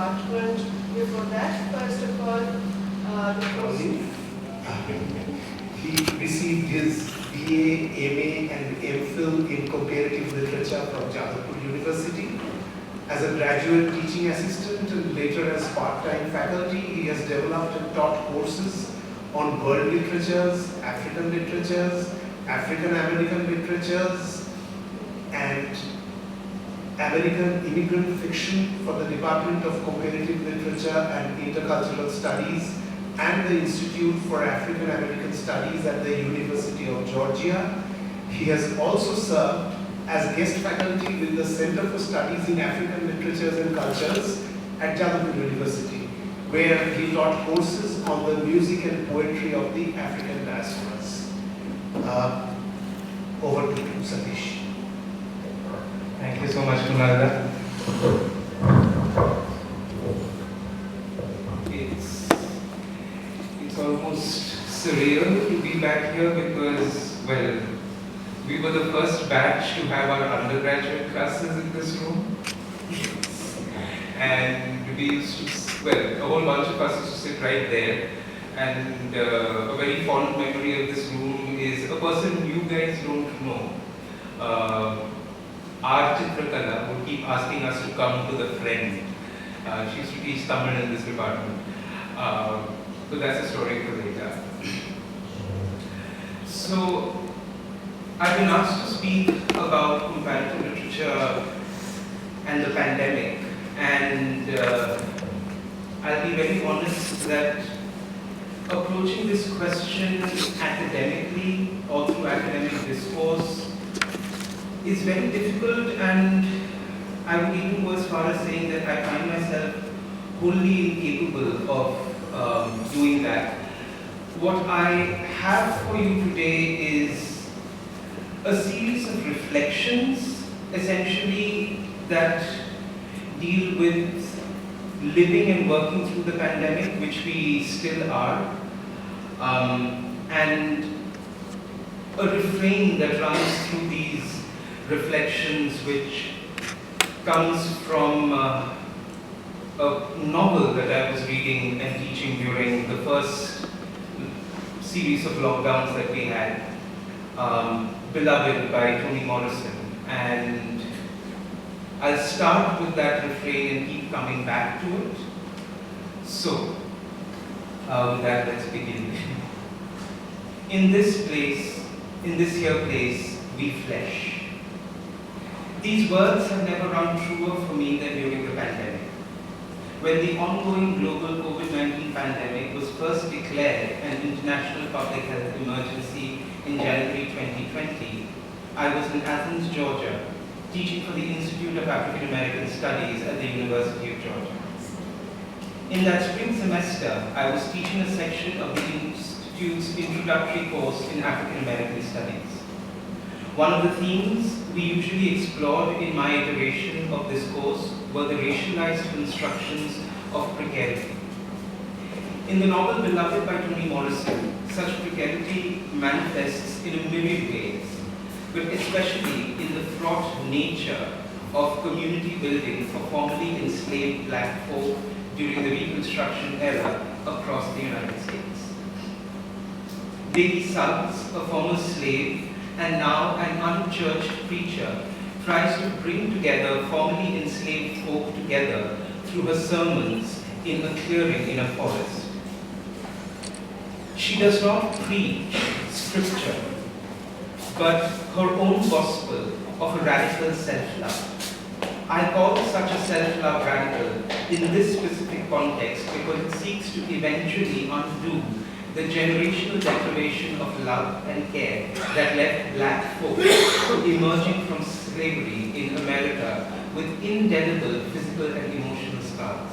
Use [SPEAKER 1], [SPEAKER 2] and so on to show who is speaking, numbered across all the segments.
[SPEAKER 1] department before that. First of all, the post.
[SPEAKER 2] He received his BA, MA and MPhil in Comparative Literature from Jadavpur University. As a graduate teaching assistant and later as part-time faculty, he has developed and taught courses on world literatures, African literatures, African American literatures, and American immigrant fiction for the Department of Comparative Literature and Intercultural Studies and the Institute for African American Studies at the University of Georgia. He has also served as guest faculty with the Center for Studies in African Literatures and Cultures at Jadavpur University, where he taught courses on the music and poetry of the African diasporas. Over to you, Satish.
[SPEAKER 3] Thank you so much, Kunalda. It's almost surreal to be back here because, well, we were the first batch to have our undergraduate classes in this room. And we used to, well, a whole bunch of us used to sit right there. And a very fond memory of this room is a person you guys don't know. Our Chitrakala would keep asking us to come to the friend. She used to teach Tamil in this department. So that's a story for later. So, I've been asked to speak about comparative literature and the pandemic, and I'll be very honest that approaching this question academically or through academic discourse is very difficult, and I would even go as far as saying that I find myself wholly incapable of doing that. What I have for you today is a series of reflections, essentially, that deal with living and working through the pandemic, which we still are, and a refrain that runs through these reflections, which comes from a novel that I was reading and teaching during the first series of lockdowns that we had, Beloved by Toni Morrison. And I'll start with that refrain and keep coming back to it. So, with that, let's begin. In this place, in this here place, we flesh. These words have never rung truer for me than during the pandemic. When the ongoing global COVID-19 pandemic was first declared an international public health emergency in January 2020, I was in Athens, Georgia, teaching for the Institute of African American Studies at the University of Georgia. In that spring semester, I was teaching a section of the Institute's introductory course in African American Studies. One of the themes we usually explored in my iteration of this course were the racialized constructions of precarity. In the novel Beloved by Toni Morrison, such precarity manifests in a myriad ways, but especially in the fraught nature of community building for formerly enslaved black folk during the Reconstruction era across the United States. Davy Suggs, a former slave and now an unchurched preacher, tries to bring together formerly enslaved folk together through her sermons in a clearing in a forest. She does not preach scripture, but her own gospel of a radical self-love. I call such a self-love radical in this specific context because it seeks to eventually undo the generational deprivation of love and care that left black folk emerging from slavery in America with indelible physical and emotional scars.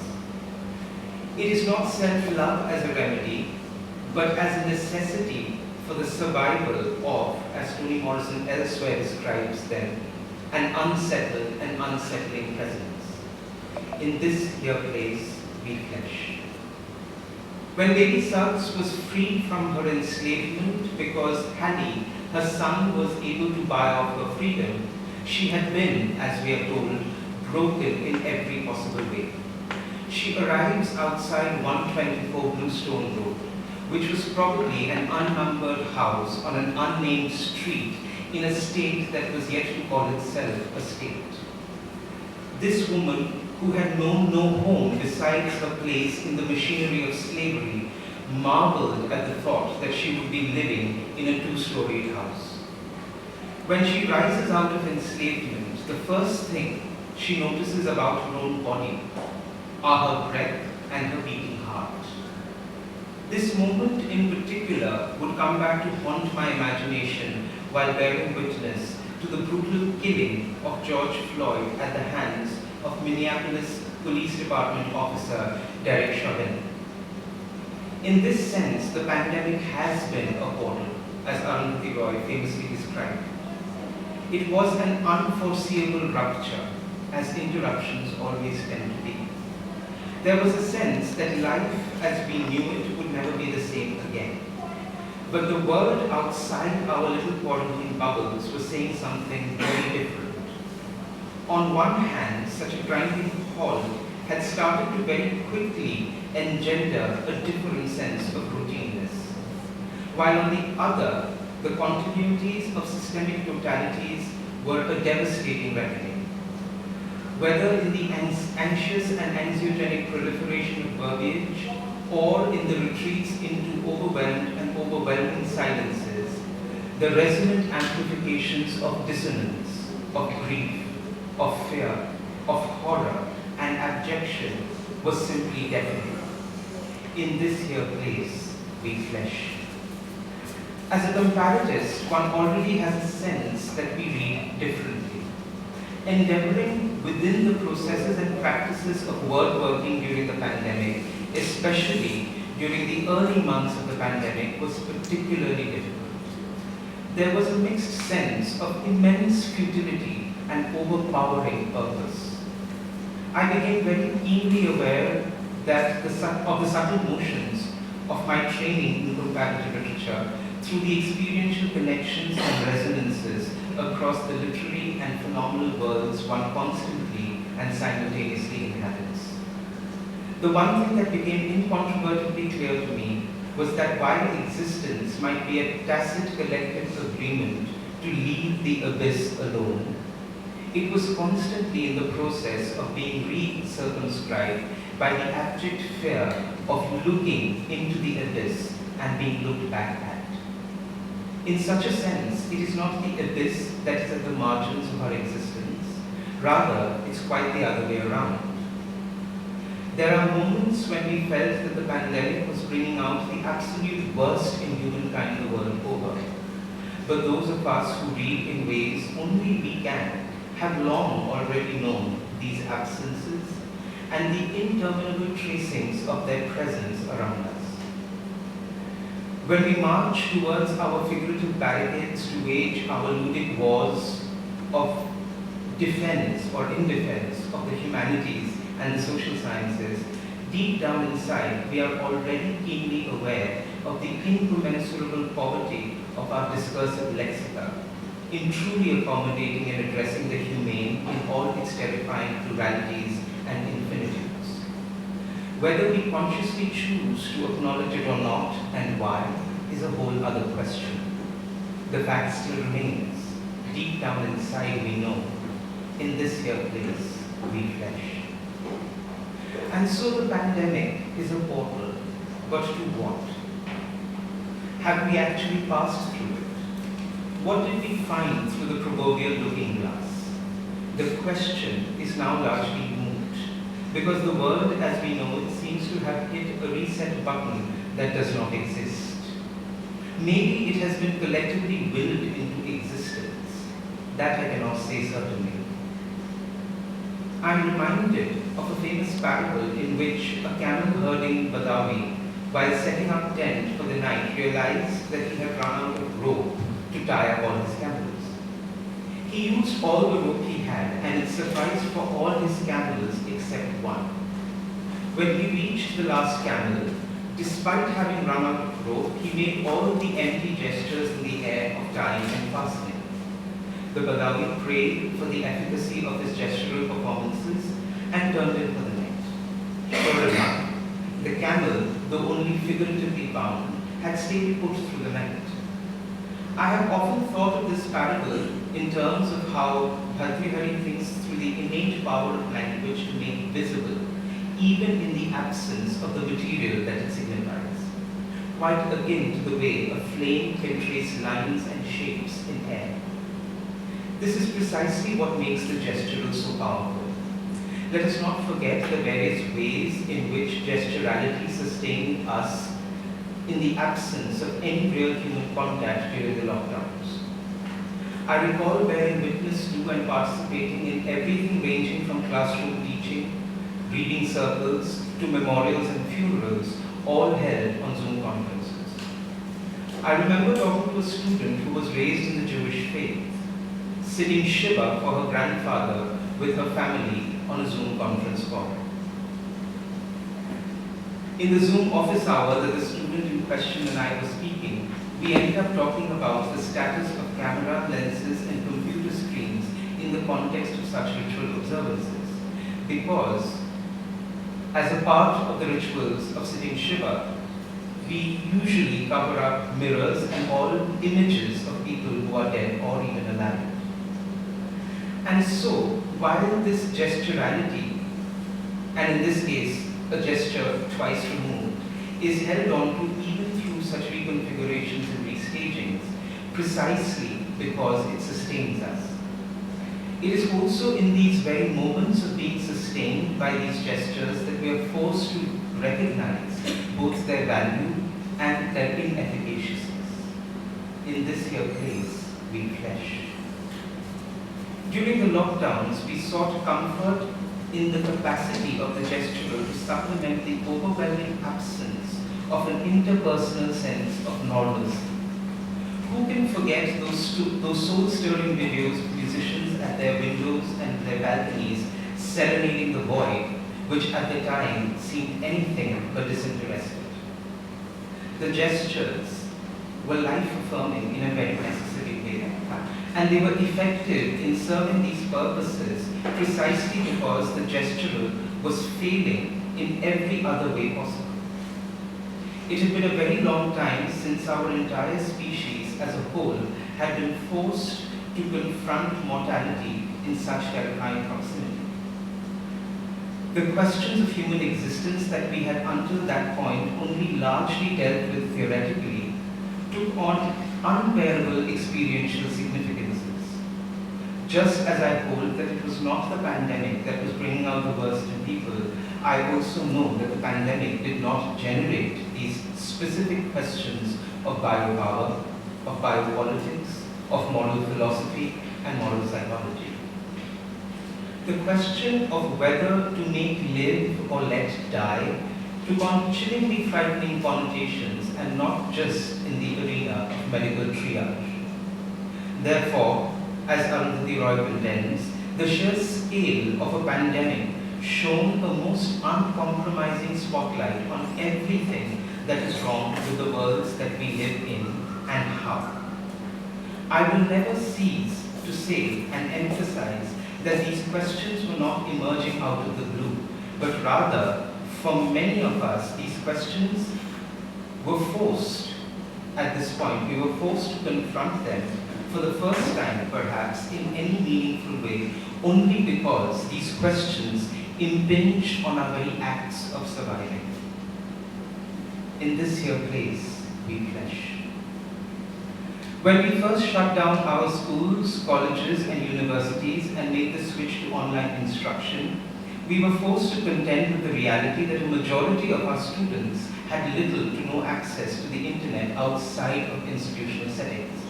[SPEAKER 3] It is not self-love as a remedy, but as a necessity for the survival of, as Toni Morrison elsewhere describes them, an unsettled and unsettling presence. In this here place, we flesh. When Davy Suggs was freed from her enslavement because Hattie, her son, was able to buy off her freedom, she had been, as we are told, broken in every possible way. She she arrives outside 124 Bluestone Road, which was probably an unnumbered house on an unnamed street in a state that was yet to call itself a state. This woman, who had known no home besides her place in the machinery of slavery, marveled at the thought that she would be living in a two-storied house. When she rises out of enslavement, the first thing she notices about her own body are her breath and her beating heart. This moment in particular would come back to haunt my imagination while bearing witness to the brutal killing of George Floyd at the hands of Minneapolis Police Department officer Derek Chauvin. In this sense, the pandemic has been a portal, as Arundhati Roy famously described. It was an unforeseeable rupture, as interruptions always tend to be. There was a sense that life as we knew it would never be the same again. But the world outside our little quarantine bubbles was saying something very different. On one hand, such a grinding halt had started to very quickly engender a different sense of routineness, while on the other, the continuities of systemic totalities were a devastating reckoning. Whether in the anxious and anxiogenic proliferation of verbiage, or in the retreats into overwhelmed and overwhelming silences, the resonant amplifications of dissonance, of grief, of fear, of horror, and abjection was simply deafening. In this here place, we flesh. As a comparatist, one already has a sense that we read differently. Endeavoring within the processes and practices of word working during the pandemic, especially during the early months of the pandemic, was particularly difficult. There was a mixed sense of immense futility and overpowering purpose. I became very keenly aware that of the subtle motions of my training in comparative literature through the experiential connections and resonances across the literary and phenomenal worlds one constantly and simultaneously inhabits. The one thing that became incontrovertibly clear to me was that while existence might be a tacit collective agreement to leave the abyss alone, it was constantly in the process of being re-circumscribed by the abject fear of looking into the abyss and being looked back at. In such a sense, it is not the abyss that is at the margins of our existence. Rather, it's quite the other way around. There are moments when we felt that the pandemic was bringing out the absolute worst in humankind the world over. But those of us who read in ways only we can have long already known these absences and the interminable tracings of their presence around us. When we march towards our figurative barricades to wage our ludic wars of defense or indefense of the humanities and the social sciences, deep down inside we are already keenly aware of the incommensurable poverty of our discursive lexica, in truly accommodating and addressing the humane in all its terrifying pluralities and infinitudes. Whether we consciously choose to acknowledge it or not, and why, is a whole other question. The fact still remains. Deep down inside we know, in this here place, we flesh. And so the pandemic is a portal, but to what? Have we actually passed through it? What did we find through the proverbial looking glass? The question is now largely moot, because the world as we know it seems to have hit a reset button that does not exist. Maybe it has been collectively willed into existence. That I cannot say certainly. I am reminded of a famous parable in which a camel-herding Badawi, while setting up tent for the night, realized that he had run out of rope to tie up all his camels. He used all the rope he had, and it sufficed for all his camels except one. When he reached the last camel, despite having run out of rope, he made all the empty gestures in the air of tying and fastening. The Badawi prayed for the efficacy of his gestural performances and turned in for the night. For a camel, though only figuratively bound, had stayed put through the night. I have often thought of this parable in terms of how Bhartrihari thinks through the innate power of language to make visible, even in the absence of the material that it signifies, quite akin to the way a flame can trace lines and shapes in air. This is precisely what makes the gestural so powerful. Let us not forget the various ways in which gesturality sustained us in the absence of any real human contact during the lockdowns. I recall bearing witness to and participating in everything ranging from classroom teaching, reading circles, to memorials and funerals, all held on Zoom conferences. I remember talking to a student who was raised in the Jewish faith, sitting Shiva for her grandfather with her family on a Zoom conference call. In the Zoom office hour that the student in question and I were speaking, we ended up talking about the status of camera, lenses, and computer screens in the context of such ritual observances. Because, as a part of the rituals of sitting Shiva, we usually cover up mirrors and all images of people who are dead or even alive. And so, while this gesturality, and in this case, a gesture twice removed, is held on to even through such reconfigurations and restagings, precisely because it sustains us. It is also in these very moments of being sustained by these gestures that we are forced to recognize both their value and their inefficaciousness. In this here place, we flesh. During the lockdowns, we sought comfort in the capacity of the gestural to supplement the overwhelming absence of an interpersonal sense of normalcy. Who can forget those soul-stirring videos of musicians at their windows and their balconies serenading the void, which at the time seemed anything but disinterested? The gestures were life-affirming in a very necessary way, and they were effective in serving these purposes precisely because the gestural was failing in every other way possible. It had been a very long time since our entire species as a whole had been forced to confront mortality in such terrifying proximity. The questions of human existence that we had until that point only largely dealt with theoretically took on unbearable experiential significances. Just as I hold that it was not the pandemic that was bringing out the worst in people, I also know that the pandemic did not generate these specific questions of biopower, of biopolitics, of moral philosophy, and moral psychology. The question of whether to make live or let die took on chillingly frightening connotations, and not just in the arena of medical triage. Therefore, as Arundhati Roy contends, the sheer scale of a pandemic shone a most uncompromising spotlight on everything that is wrong with the worlds that we live in and how. I will never cease to say and emphasize that these questions were not emerging out of the blue, but rather, for many of us, these questions were forced at this point. We were forced to confront them for the first time, perhaps, in any meaningful way, only because these questions impinge on our very acts of surviving. In this here place, we flesh. When we first shut down our schools, colleges, and universities and made the switch to online instruction, we were forced to contend with the reality that a majority of our students had little to no access to the internet outside of institutional settings.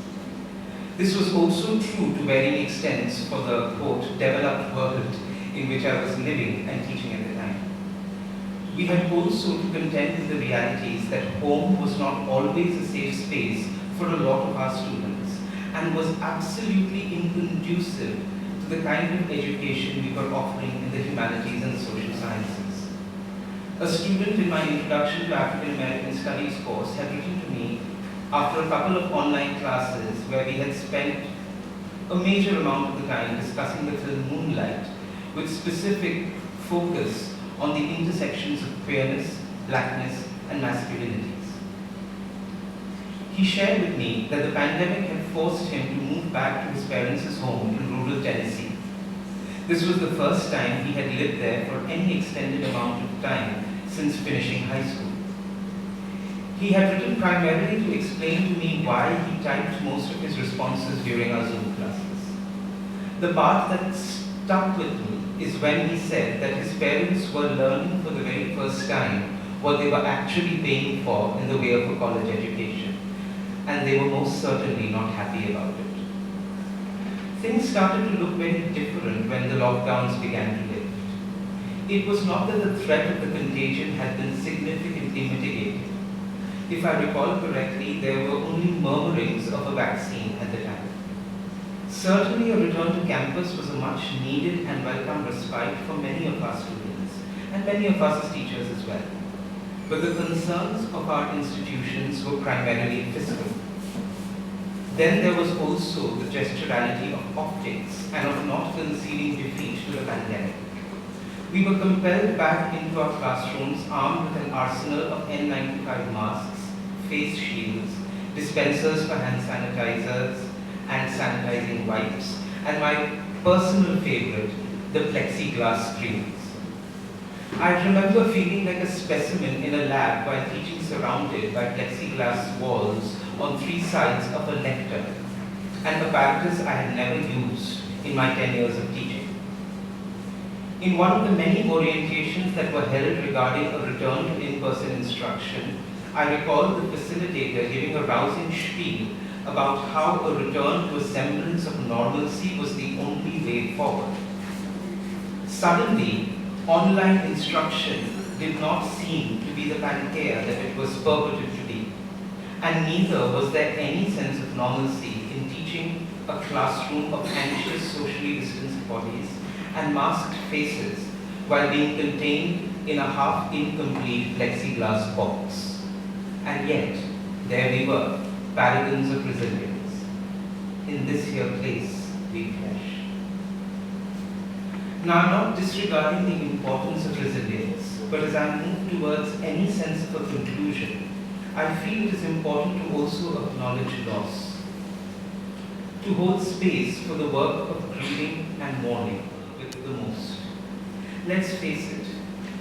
[SPEAKER 3] This was also true to varying extents for the, quote, developed world in which I was living and teaching at the time. We had also to contend with the realities that home was not always a safe space for a lot of our students, and was absolutely inconducive to the kind of education we were offering in the humanities and social sciences. A student in my Introduction to African American Studies course had written to me after a couple of online classes where we had spent a major amount of the time discussing the film Moonlight, with specific focus on the intersections of queerness, blackness, and masculinities. He shared with me that the pandemic had forced him to move back to his parents' home in rural Tennessee. This was the first time he had lived there for any extended amount of time since finishing high school. He had written primarily to explain to me why he typed most of his responses during our Zoom classes. The part that stuck with me is when he said that his parents were learning for the very first time what they were actually paying for in the way of a college education, and they were most certainly not happy about it. Things started to look very different when the lockdowns began to lift. It was not that the threat of the contagion had been significantly mitigated. If I recall correctly, there were only murmurings of a vaccine at the time. Certainly a return to campus was a much needed and welcome respite for many of our students, and many of us as teachers as well. But the concerns of our institutions were primarily fiscal. Then there was also the gesturality of optics and of not conceding defeat to the pandemic. We were compelled back into our classrooms armed with an arsenal of N95 masks, face shields, dispensers for hand sanitizers, and sanitizing wipes, and my personal favorite, the plexiglass screens. I remember feeling like a specimen in a lab while teaching surrounded by plexiglass walls on 3 sides of a lectern, an apparatus I had never used in my 10 years of teaching. In one of the many orientations that were held regarding a return to in-person instruction, I recall the facilitator giving a rousing spiel about how a return to a semblance of normalcy was the only way forward. Suddenly, online instruction did not seem to be the panacea that it was purported to be, and neither was there any sense of normalcy in teaching a classroom of anxious socially distanced bodies and masked faces while being contained in a half-incomplete plexiglass box. And yet, there we were, paragons of resilience. In this here place, we flesh. Now, I'm not disregarding the importance of resilience, but as I move towards any sense of a conclusion, I feel it is important to also acknowledge loss, to hold space for the work of grieving and mourning with the most. Let's face it,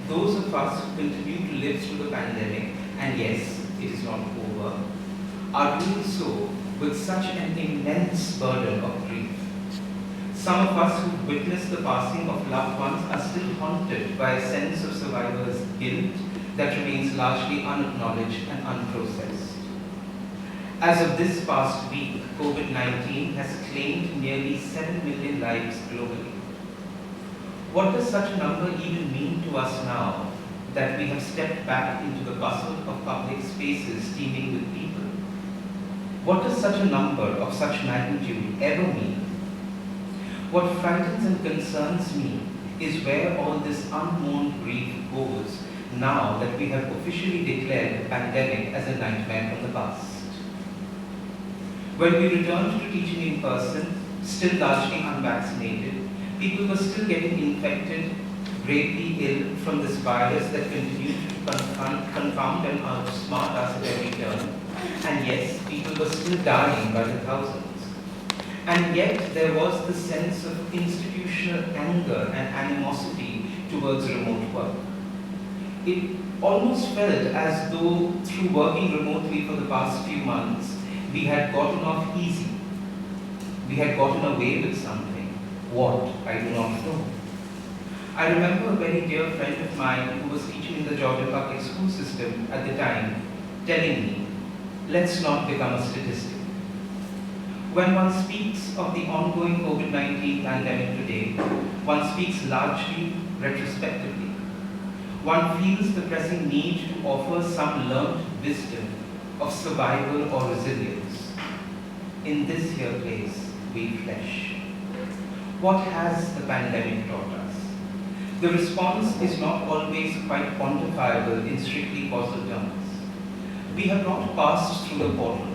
[SPEAKER 3] those of us who continue to live through the pandemic, and yes, it is not over, are doing so with such an immense burden of grief. Some of us who witnessed the passing of loved ones are still haunted by a sense of survivor's guilt that remains largely unacknowledged and unprocessed. As of this past week, COVID-19 has claimed nearly 7 million lives globally. What does such a number even mean to us now that we have stepped back into the bustle of public spaces teeming with people? What does such a number of such magnitude ever mean? What frightens and concerns me is where all this unmourned grief goes now that we have officially declared the pandemic as a nightmare from the past. When we returned to teaching in person, still largely unvaccinated, people were still getting infected, gravely ill from this virus that continued to confound and outsmart us at every turn. And yes, people were still dying by the thousands. And yet there was the sense of institutional anger and animosity towards remote work. It almost felt as though through working remotely for the past few months, we had gotten off easy. We had gotten away with something. What? I do not know. I remember a very dear friend of mine who was teaching in the Georgia public school system at the time telling me, let's not become a statistic. When one speaks of the ongoing COVID-19 pandemic today, one speaks largely retrospectively. One feels the pressing need to offer some learned wisdom of survival or resilience. In this here place, we flesh. What has the pandemic taught us? The response is not always quite quantifiable in strictly causal terms. We have not passed through the portal.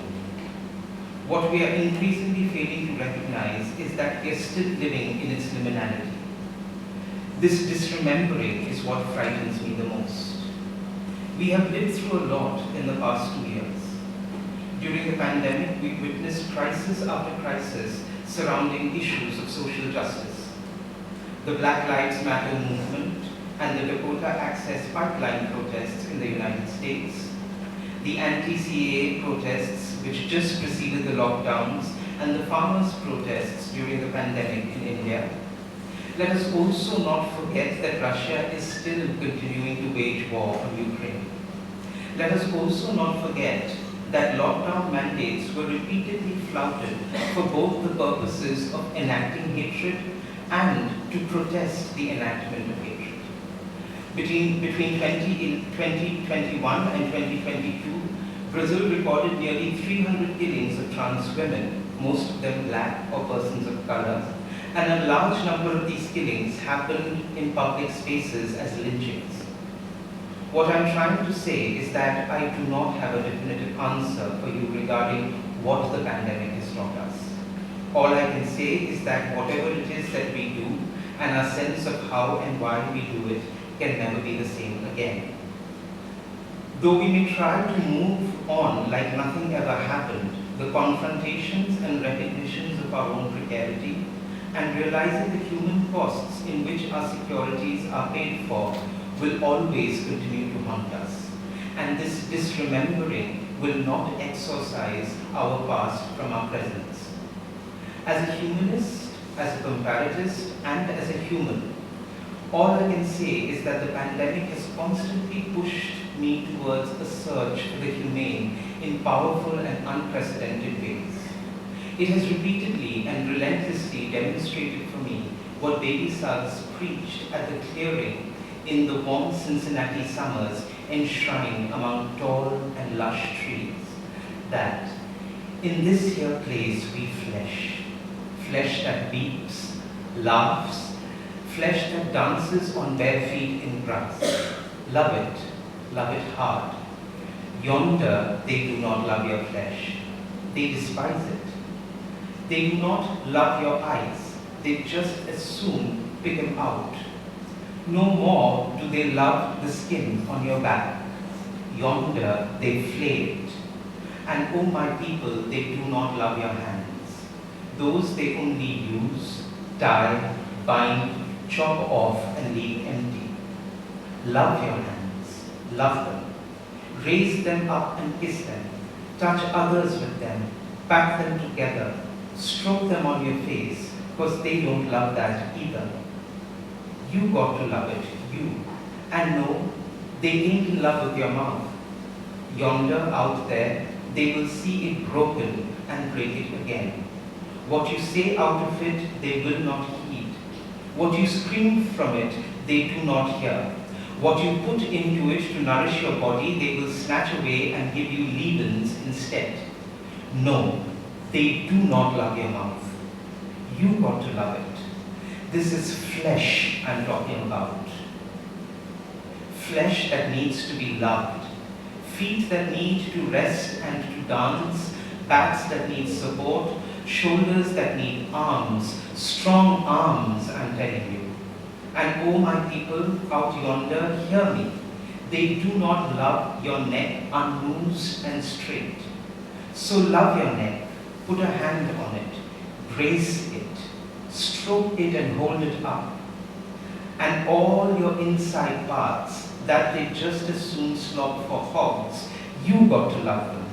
[SPEAKER 3] What we are increasingly failing to recognize is that we are still living in its liminality. This disremembering is what frightens me the most. We have lived through a lot in the past 2 years. During the pandemic, we witnessed crisis after crisis surrounding issues of social justice. The Black Lives Matter movement and the Dakota Access Pipeline protests in the United States, the anti-CAA protests which just preceded the lockdowns, and the farmers' protests during the pandemic in India. Let us also not forget that Russia is still continuing to wage war on Ukraine. Let us also not forget that lockdown mandates were repeatedly flouted for both the purposes of enacting hatred and to protest the enactment of hatred. Between 2021 and 2022, Brazil recorded nearly 300 killings of trans women, most of them black or persons of color, and a large number of these killings happened in public spaces as lynchings. What I'm trying to say is that I do not have a definitive answer for you regarding what the pandemic has taught us. All I can say is that whatever it is that we do and our sense of how and why we do it can never be the same again. Though we may try to move on like nothing ever happened, the confrontations and recognitions of our own precarity and realizing the human costs in which our securities are paid for will always continue to haunt us. And this disremembering will not exorcise our past from our presence. As a humanist, as a comparatist, and as a human, all I can say is that the pandemic has constantly pushed me towards a search for the humane in powerful and unprecedented ways. It has repeatedly and relentlessly demonstrated for me what baby Suggs preached at the clearing in the warm Cincinnati summers enshrined among tall and lush trees, that in this here place we flesh that beeps, laughs, flesh that dances on bare feet in grass. Love it hard. Yonder they do not love your flesh, they despise it. They do not love your eyes, they just as soon pick them out. No more do they love the skin on your back. Yonder they flay it. And oh my people, they do not love your hands. Those they only use, tie, bind, chop off and leave empty. Love your hands, love them. Raise them up and kiss them. Touch others with them. Pack them together. Stroke them on your face, because they don't love that either. You got to love it, you. And no, they ain't in love with your mouth. Yonder, out there, they will see it broken and break it again. What you say out of it, they will not heed. What you scream from it, they do not hear. What you put into it to nourish your body, they will snatch away and give you leavens instead. No, they do not love your mouth. You got to love it. This is flesh I'm talking about. Flesh that needs to be loved. Feet that need to rest and to dance. Backs that need support. Shoulders that need arms. Strong arms, I'm telling you. And oh my people out yonder, hear me. They do not love your neck unloosed and straight. So love your neck. Put a hand on it. Brace it. Stroke it and hold it up. And all your inside parts that they just as soon slop for hogs, you got to love them.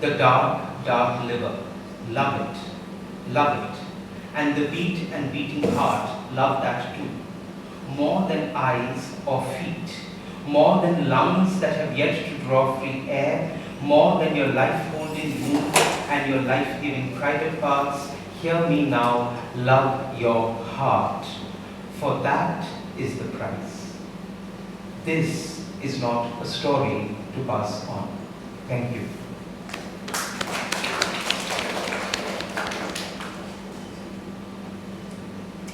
[SPEAKER 3] The dark, dark liver, love it, love it. And the beat and beating heart, love that too. More than eyes or feet, more than lungs that have yet to draw free air, more than your life-holding womb and your life-giving private parts, hear me now, love your heart, for that is the price. This is not a story to pass on. Thank you.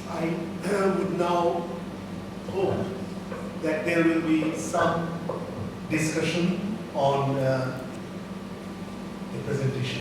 [SPEAKER 2] I would now hope that there will be some discussion on the presentation.